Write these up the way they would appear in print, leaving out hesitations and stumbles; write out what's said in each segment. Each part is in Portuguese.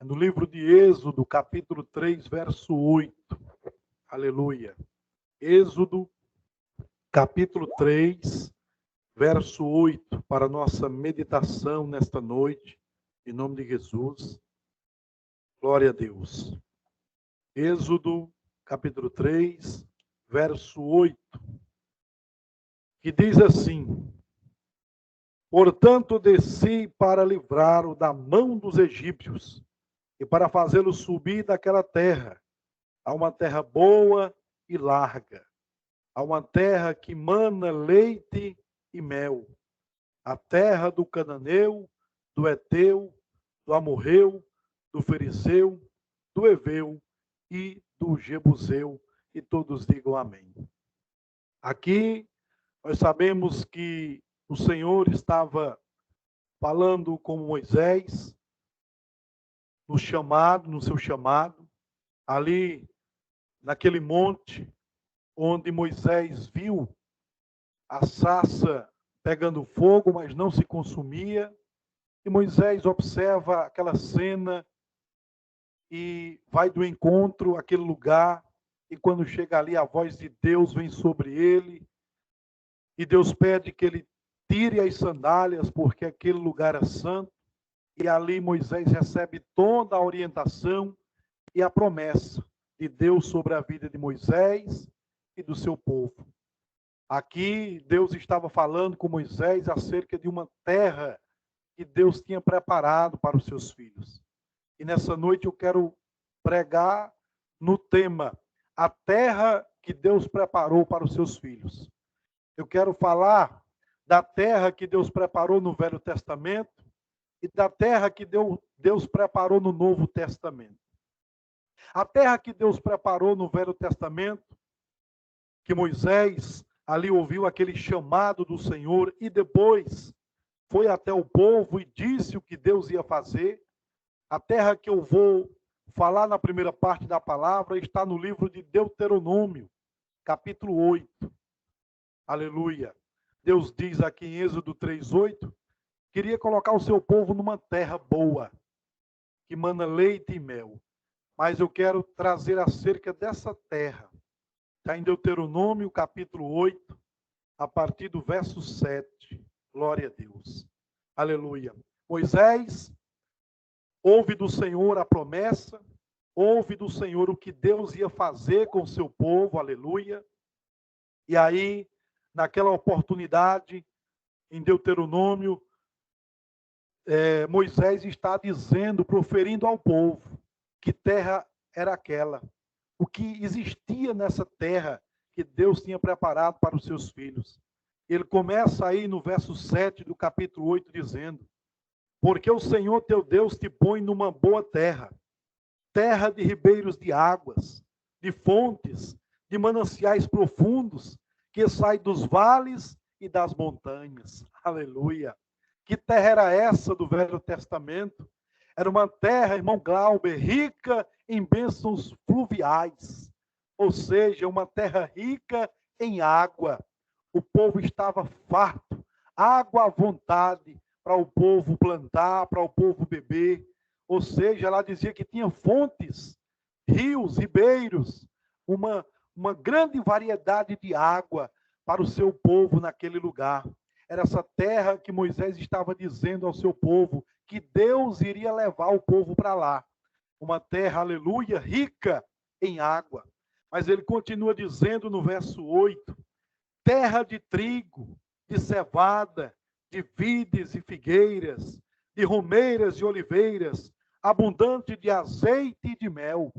No livro de Êxodo, capítulo 3, verso 8. Aleluia. Êxodo, capítulo 3, verso 8, para nossa meditação nesta noite, em nome de Jesus. Glória a Deus. Êxodo, capítulo 3, verso 8, que diz assim: Portanto, desci para livrá-lo da mão dos egípcios e para fazê-lo subir daquela terra, a uma terra boa e larga, a uma terra que mana leite e mel, a terra do cananeu, do heteu, do amorreu, do ferezeu, do heveu e do jebuseu, e todos digam amém. Aqui nós sabemos que o Senhor estava falando com Moisés no seu chamado, ali naquele monte onde Moisés viu a sarça pegando fogo, mas não se consumia, e Moisés observa aquela cena e vai do encontro àquele lugar, e quando chega ali a voz de Deus vem sobre ele, e Deus pede que ele tire as sandálias, porque aquele lugar é santo, e ali Moisés recebe toda a orientação e a promessa de Deus sobre a vida de Moisés e do seu povo. Aqui Deus estava falando com Moisés acerca de uma terra que Deus tinha preparado para os seus filhos. E nessa noite eu quero pregar no tema a terra que Deus preparou para os seus filhos. Eu quero falar da terra que Deus preparou no Velho Testamento e da terra que Deus preparou no Novo Testamento. A terra que Deus preparou no Velho Testamento, que Moisés ali ouviu aquele chamado do Senhor e depois foi até o povo e disse o que Deus ia fazer. A terra que eu vou falar na primeira parte da palavra está no livro de Deuteronômio, capítulo 8. Aleluia. Deus diz aqui em Êxodo 3:8, queria colocar o seu povo numa terra boa, que mana leite e mel. Mas eu quero trazer acerca dessa terra. Está em Deuteronômio, capítulo 8, a partir do verso 7. Glória a Deus. Aleluia. Moisés ouve do Senhor a promessa, ouve do Senhor o que Deus ia fazer com o seu povo. Aleluia. E aí, naquela oportunidade, em Deuteronômio, Moisés está dizendo, proferindo ao povo, que terra era aquela, o que existia nessa terra que Deus tinha preparado para os seus filhos. Ele começa aí no verso 7 do capítulo 8, dizendo: porque o Senhor teu Deus te põe numa boa terra, terra de ribeiros de águas, de fontes, de mananciais profundos, que sai dos vales e das montanhas. Aleluia! Que terra era essa do Velho Testamento? Era uma terra, irmão Glauber, rica em bênçãos fluviais, ou seja, uma terra rica em água. O povo estava farto, água à vontade para o povo plantar, para o povo beber. Ou seja, ela dizia que tinha fontes, rios, ribeiros, uma grande variedade de água para o seu povo naquele lugar. Era essa terra que Moisés estava dizendo ao seu povo, que Deus iria levar o povo para lá. Uma terra, aleluia, rica em água. Mas ele continua dizendo no verso 8, terra de trigo, de cevada, de vides e figueiras, de romeiras e oliveiras, abundante de azeite e de mel.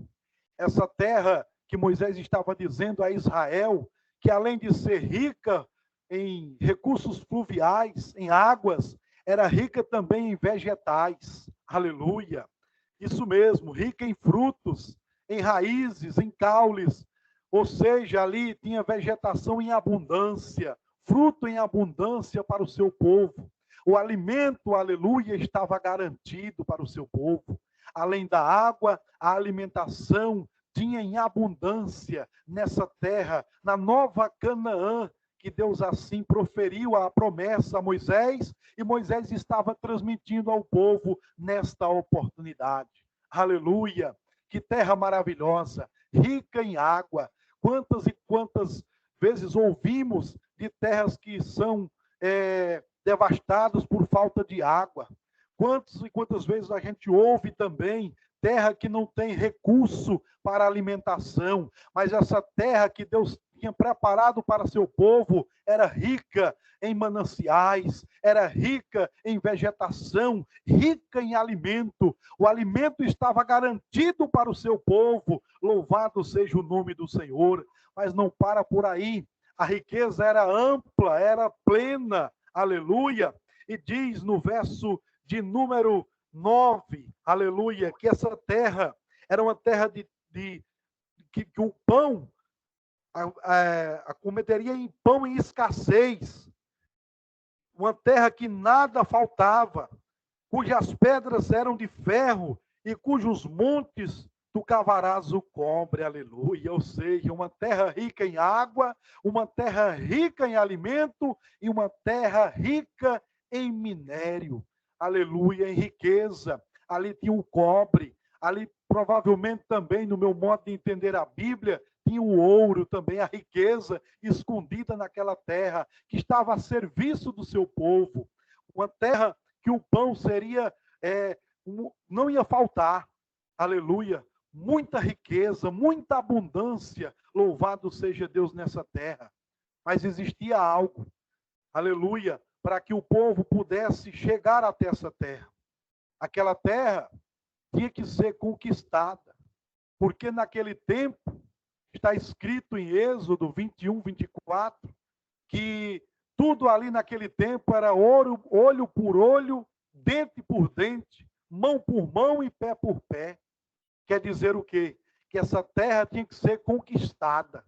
Essa terra que Moisés estava dizendo a Israel, que além de ser rica em recursos fluviais, em águas, era rica também em vegetais. Aleluia! Isso mesmo, rica em frutos, em raízes, em caules. Ou seja, ali tinha vegetação em abundância, fruto em abundância para o seu povo. O alimento, aleluia, estava garantido para o seu povo. Além da água, a alimentação tinha em abundância nessa terra, na nova Canaã, que Deus assim proferiu a promessa a Moisés, e Moisés estava transmitindo ao povo nesta oportunidade. Aleluia! Que terra maravilhosa, rica em água. Quantas e quantas vezes ouvimos de terras que são devastadas por falta de água. Quantas e quantas vezes a gente ouve também terra que não tem recurso para alimentação, mas essa terra que Deus tinha preparado para seu povo era rica em mananciais, era rica em vegetação, rica em alimento. O alimento estava garantido para o seu povo. Louvado seja o nome do Senhor. Mas não para por aí. A riqueza era ampla, era plena. Aleluia. E diz no verso de número 9, aleluia, que essa terra era uma terra que o pão cometeria em pão em escassez, uma terra que nada faltava, cujas pedras eram de ferro e cujos montes tu cavarás o cobre, aleluia. Ou seja, uma terra rica em água, uma terra rica em alimento e uma terra rica em minério, aleluia, em riqueza. Ali tinha o cobre, ali provavelmente também, no meu modo de entender a Bíblia, tinha o ouro também, a riqueza escondida naquela terra, que estava a serviço do seu povo. Uma terra que o pão seria, não ia faltar, aleluia. Muita riqueza, muita abundância, louvado seja Deus nessa terra. Mas existia algo, aleluia, para que o povo pudesse chegar até essa terra. Aquela terra tinha que ser conquistada, porque naquele tempo, está escrito em Êxodo 21, 24, que tudo ali naquele tempo era ouro, olho por olho, dente por dente, mão por mão e pé por pé. Quer dizer o quê? Que essa terra tinha que ser conquistada.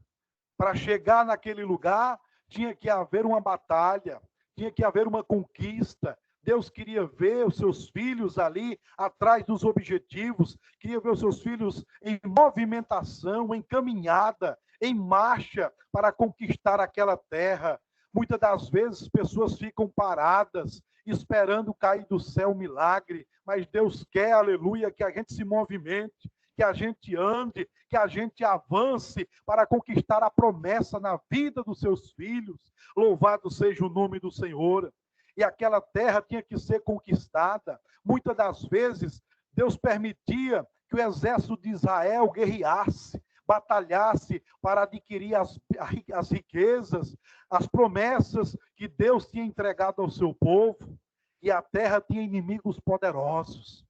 Para chegar naquele lugar, tinha que haver uma batalha, tinha que haver uma conquista. Deus queria ver os seus filhos ali, atrás dos objetivos, queria ver os seus filhos em movimentação, em caminhada, em marcha, para conquistar aquela terra. Muitas das vezes, pessoas ficam paradas, esperando cair do céu um milagre, mas Deus quer, aleluia, que a gente se movimente, que a gente ande, que a gente avance para conquistar a promessa na vida dos seus filhos. Louvado seja o nome do Senhor. E aquela terra tinha que ser conquistada. Muitas das vezes, Deus permitia que o exército de Israel guerreasse, batalhasse para adquirir as riquezas, as promessas que Deus tinha entregado ao seu povo. E a terra tinha inimigos poderosos.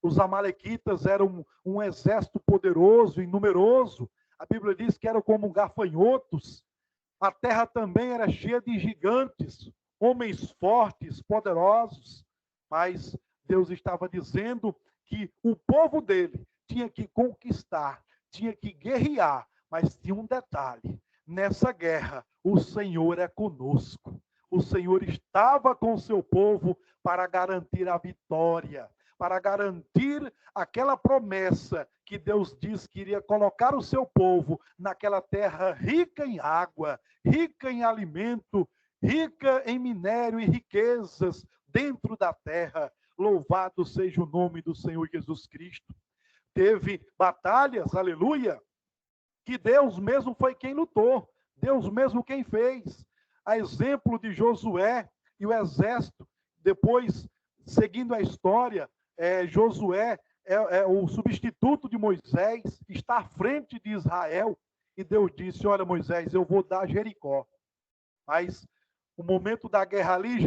Os amalequitas eram um exército poderoso e numeroso. A Bíblia diz que eram como gafanhotos. A terra também era cheia de gigantes, homens fortes, poderosos. Mas Deus estava dizendo que o povo dele tinha que conquistar, tinha que guerrear. Mas tinha um detalhe: nessa guerra, o Senhor é conosco. O Senhor estava com o seu povo para garantir a vitória, para garantir aquela promessa que Deus disse que iria colocar o seu povo naquela terra rica em água, rica em alimento, rica em minério e riquezas dentro da terra. Louvado seja o nome do Senhor Jesus Cristo. Teve batalhas, aleluia, que Deus mesmo foi quem lutou, Deus mesmo quem fez. A exemplo de Josué e o exército, depois, seguindo a história, Josué é o substituto de Moisés, está à frente de Israel, e Deus disse: olha, Moisés, eu vou dar Jericó. Mas o momento da guerra ali,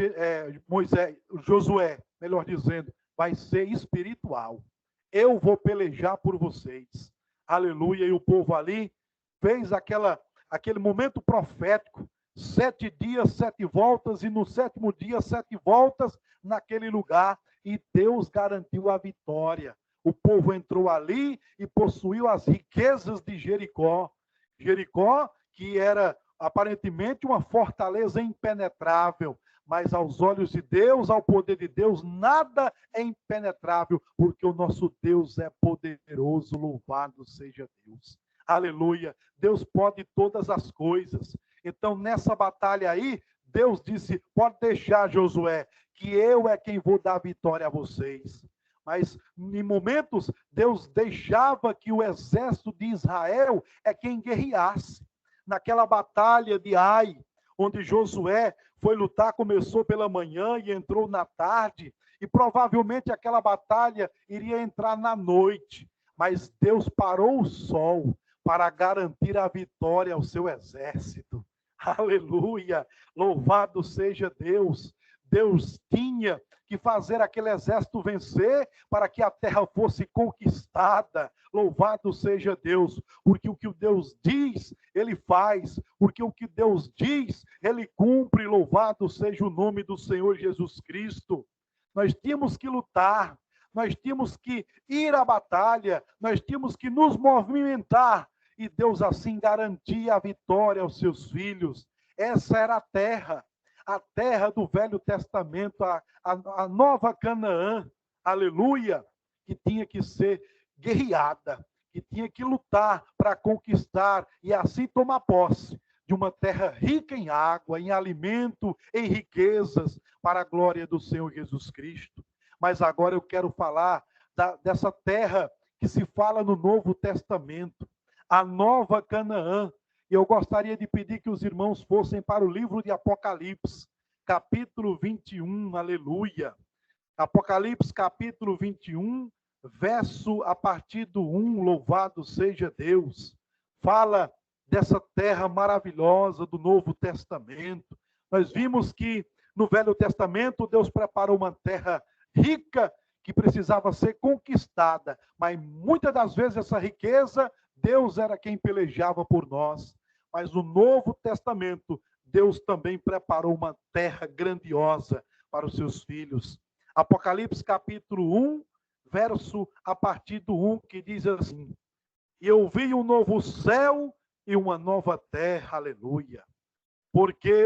Josué, melhor dizendo, vai ser espiritual. Eu vou pelejar por vocês. Aleluia. E o povo ali fez aquele momento profético. 7 dias, 7 voltas, e no 7º dia, 7 voltas naquele lugar, e Deus garantiu a vitória. O povo entrou ali e possuiu as riquezas de Jericó. Jericó, que era aparentemente uma fortaleza impenetrável, mas aos olhos de Deus, ao poder de Deus, nada é impenetrável, porque o nosso Deus é poderoso. Louvado seja Deus. Aleluia. Deus pode todas as coisas. Então, nessa batalha aí, Deus disse: pode deixar, Josué, que eu é quem vou dar vitória a vocês. Mas em momentos Deus deixava que o exército de Israel é quem guerreasse. Naquela batalha de Ai, onde Josué foi lutar, começou pela manhã e entrou na tarde, e provavelmente aquela batalha iria entrar na noite, mas Deus parou o sol para garantir a vitória ao seu exército. Aleluia! Louvado seja Deus! Deus tinha que fazer aquele exército vencer para que a terra fosse conquistada. Louvado seja Deus, porque o que Deus diz, Ele faz, porque o que Deus diz, Ele cumpre. Louvado seja o nome do Senhor Jesus Cristo. Nós tínhamos que lutar, nós tínhamos que ir à batalha, nós tínhamos que nos movimentar, e Deus assim garantia a vitória aos seus filhos. Essa era a terra do Velho Testamento, a nova Canaã, aleluia, que tinha que ser guerreada, que tinha que lutar para conquistar e assim tomar posse de uma terra rica em água, em alimento, em riquezas, para a glória do Senhor Jesus Cristo. Mas agora eu quero falar dessa terra que se fala no Novo Testamento, a nova Canaã. E eu gostaria de pedir que os irmãos fossem para o livro de Apocalipse, capítulo 21, aleluia. Apocalipse, capítulo 21, verso a partir do 1, louvado seja Deus. Fala dessa terra maravilhosa do Novo Testamento. Nós vimos que no Velho Testamento Deus preparou uma terra rica que precisava ser conquistada, mas muitas das vezes essa riqueza, Deus era quem pelejava por nós. Mas no Novo Testamento, Deus também preparou uma terra grandiosa para os seus filhos. Apocalipse capítulo 1, verso a partir do 1, que diz assim: E eu vi um novo céu e uma nova terra, aleluia. Porque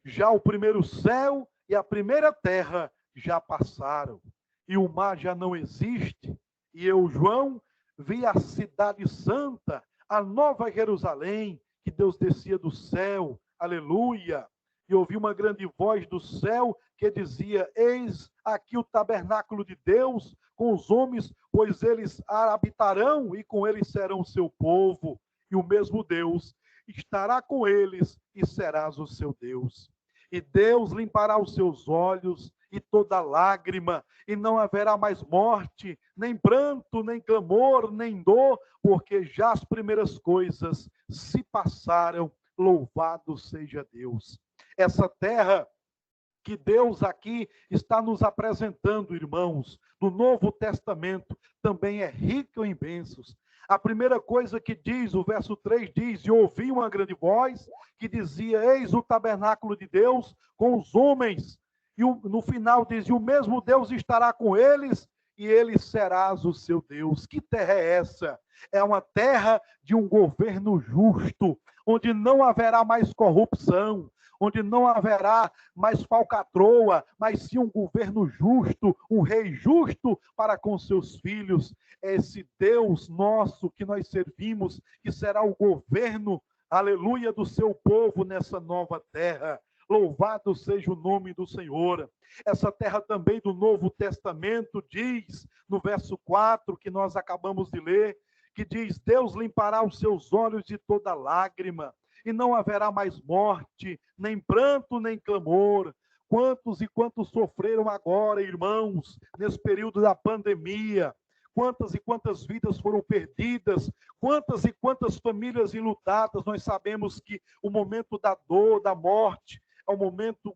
já o primeiro céu e a primeira terra já passaram, e o mar já não existe. E eu, João, vi a cidade santa, a nova Jerusalém, que Deus descia do céu, aleluia. E ouvi uma grande voz do céu que dizia: Eis aqui o tabernáculo de Deus com os homens, pois eles habitarão e com eles serão o seu povo. E o mesmo Deus estará com eles e serás o seu Deus. E Deus limpará os seus olhos e toda lágrima, e não haverá mais morte, nem pranto, nem clamor, nem dor, porque já as primeiras coisas se passaram. Louvado seja Deus. Essa terra que Deus aqui está nos apresentando, irmãos, no Novo Testamento, também é rica em bênçãos. A primeira coisa que diz, o verso 3 diz: E ouvi uma grande voz que dizia: Eis o tabernáculo de Deus com os homens. E no final diz: E o mesmo Deus estará com eles, e ele serás o seu Deus. Que terra é essa? É uma terra de um governo justo, onde não haverá mais corrupção, onde não haverá mais falcatrua, mas sim um governo justo, um rei justo para com seus filhos. É esse Deus nosso que nós servimos, que será o governo, aleluia, do seu povo nessa nova terra. Louvado seja o nome do Senhor. Essa terra também do Novo Testamento diz, no verso 4, que nós acabamos de ler, que diz: Deus limpará os seus olhos de toda lágrima, e não haverá mais morte, nem pranto, nem clamor. Quantos e quantos sofreram agora, irmãos, nesse período da pandemia? Quantas e quantas vidas foram perdidas? Quantas e quantas famílias enlutadas? Nós sabemos que o momento da dor, da morte, é um momento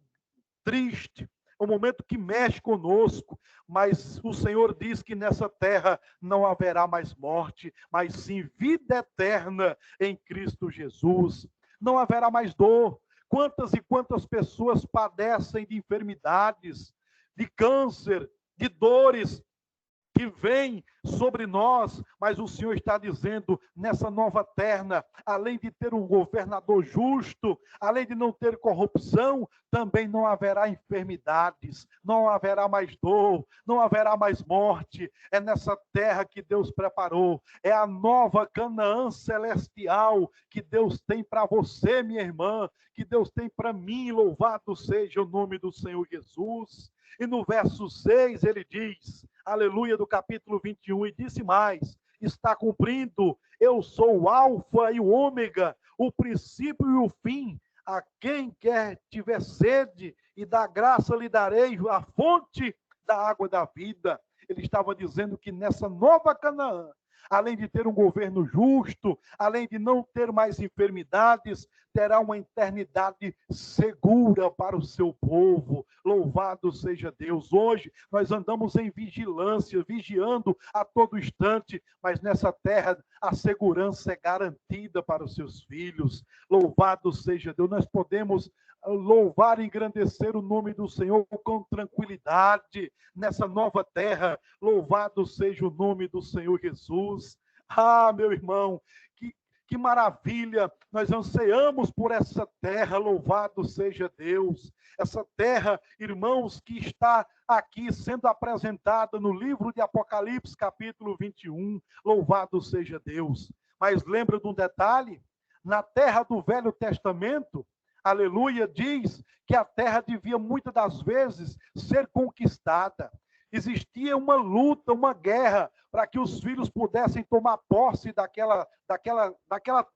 triste, é um momento que mexe conosco, mas o Senhor diz que nessa terra não haverá mais morte, mas sim vida eterna em Cristo Jesus. Não haverá mais dor. Quantas e quantas pessoas padecem de enfermidades, de câncer, de dores que vem sobre nós, mas o Senhor está dizendo, nessa nova terra, além de ter um governador justo, além de não ter corrupção, também não haverá enfermidades, não haverá mais dor, não haverá mais morte. É nessa terra que Deus preparou, é a nova Canaã celestial que Deus tem para você, minha irmã, que Deus tem para mim. Louvado seja o nome do Senhor Jesus. E no verso 6 ele diz, aleluia, do capítulo 21, e disse mais, está cumprindo, eu sou o alfa e o ômega, o princípio e o fim. A quem quer tiver sede, e da graça lhe darei a fonte da água da vida. Ele estava dizendo que nessa nova Canaã, além de ter um governo justo, além de não ter mais enfermidades, terá uma eternidade segura para o seu povo. Louvado seja Deus. Hoje nós andamos em vigilância, vigiando a todo instante, mas nessa terra a segurança é garantida para os seus filhos. Louvado seja Deus. Nós podemos louvar e engrandecer o nome do Senhor com tranquilidade nessa nova terra. Louvado seja o nome do Senhor Jesus. Ah, meu irmão, que maravilha, nós ansiamos por essa terra, louvado seja Deus. Essa terra, irmãos, que está aqui sendo apresentada no livro de Apocalipse, capítulo 21, louvado seja Deus. Mas lembra de um detalhe? Na terra do Velho Testamento, aleluia, diz que a terra devia muitas das vezes ser conquistada. Existia uma luta, uma guerra, para que os filhos pudessem tomar posse daquela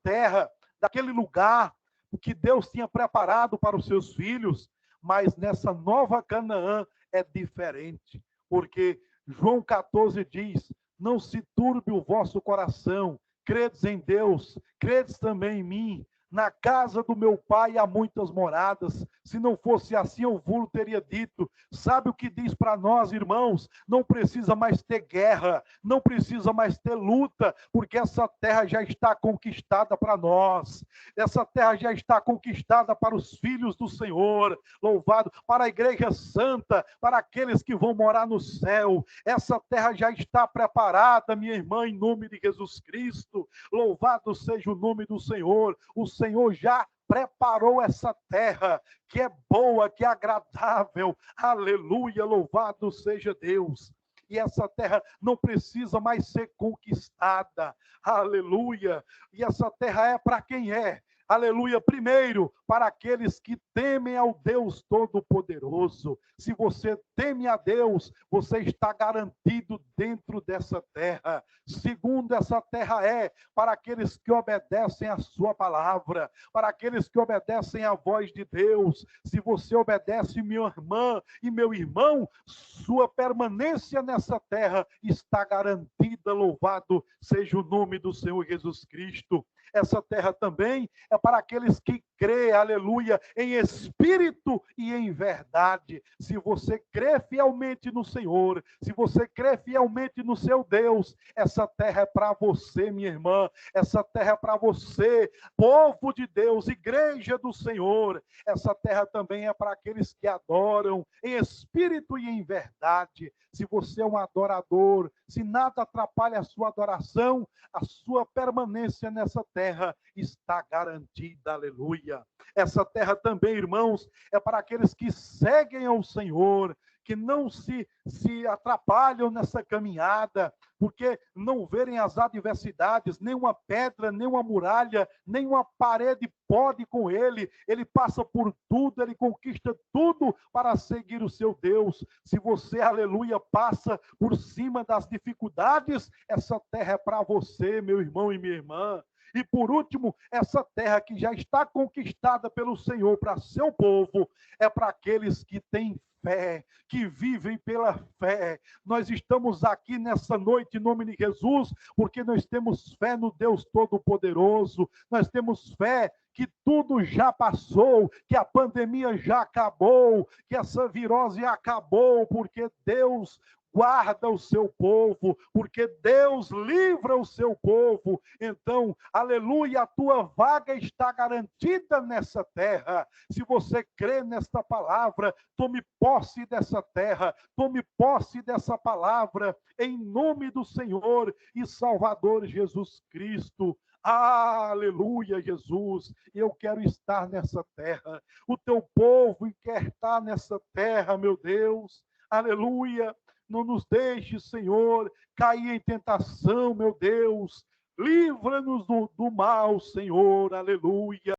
terra, daquele lugar que Deus tinha preparado para os seus filhos. Mas nessa nova Canaã é diferente, porque João 14 diz, não se turbe o vosso coração, credes em Deus, credes também em mim. Na casa do meu pai há muitas moradas. Se não fosse assim, eu vos teria dito. Sabe o que diz para nós, irmãos? Não precisa mais ter guerra, não precisa mais ter luta, porque essa terra já está conquistada para nós. Essa terra já está conquistada para os filhos do Senhor. Louvado, para a igreja santa, para aqueles que vão morar no céu. Essa terra já está preparada, minha irmã, em nome de Jesus Cristo. Louvado seja o nome do Senhor. O Senhor já preparou essa terra, que é boa, que é agradável. Aleluia, louvado seja Deus. E essa terra não precisa mais ser conquistada. Aleluia. E essa terra é para quem é? Aleluia, primeiro, para aqueles que temem ao Deus Todo-Poderoso. Se você teme a Deus, você está garantido dentro dessa terra. Segundo, essa terra é para aqueles que obedecem a sua palavra, para aqueles que obedecem à voz de Deus. Se você obedece, minha irmã e meu irmão, sua permanência nessa terra está garantida. Louvado seja o nome do Senhor Jesus Cristo. Essa terra também é para aqueles que crê, aleluia, em espírito e em verdade. Se você crê fielmente no Senhor, se você crê fielmente no seu Deus, essa terra é para você, minha irmã, essa terra é para você, povo de Deus, igreja do Senhor. Essa terra também é para aqueles que adoram em espírito e em verdade. Se você é um adorador, se nada atrapalha a sua adoração, a sua permanência nessa terra está garantida, aleluia. Essa terra também, irmãos, é para aqueles que seguem ao Senhor, que não se atrapalham nessa caminhada, porque não verem as adversidades, nem uma pedra, nem uma muralha, nem uma parede pode com ele. Ele passa por tudo, ele conquista tudo para seguir o seu Deus. Se você, aleluia, passa por cima das dificuldades, essa terra é para você, meu irmão e minha irmã. E por último, essa terra que já está conquistada pelo Senhor para seu povo, é para aqueles que têm fé, que vivem pela fé. Nós estamos aqui nessa noite em nome de Jesus, porque nós temos fé no Deus Todo-Poderoso, nós temos fé que tudo já passou, que a pandemia já acabou, que essa virose acabou, porque Deus guarda o seu povo, porque Deus livra o seu povo. Então, aleluia, a tua vaga está garantida nessa terra. Se você crê nesta palavra, tome posse dessa terra, tome posse dessa palavra, em nome do Senhor e Salvador Jesus Cristo. Aleluia, Jesus, eu quero estar nessa terra. O teu povo quer estar nessa terra, meu Deus. Aleluia. Não nos deixe, Senhor, cair em tentação, meu Deus. Livra-nos do mal, Senhor. Aleluia.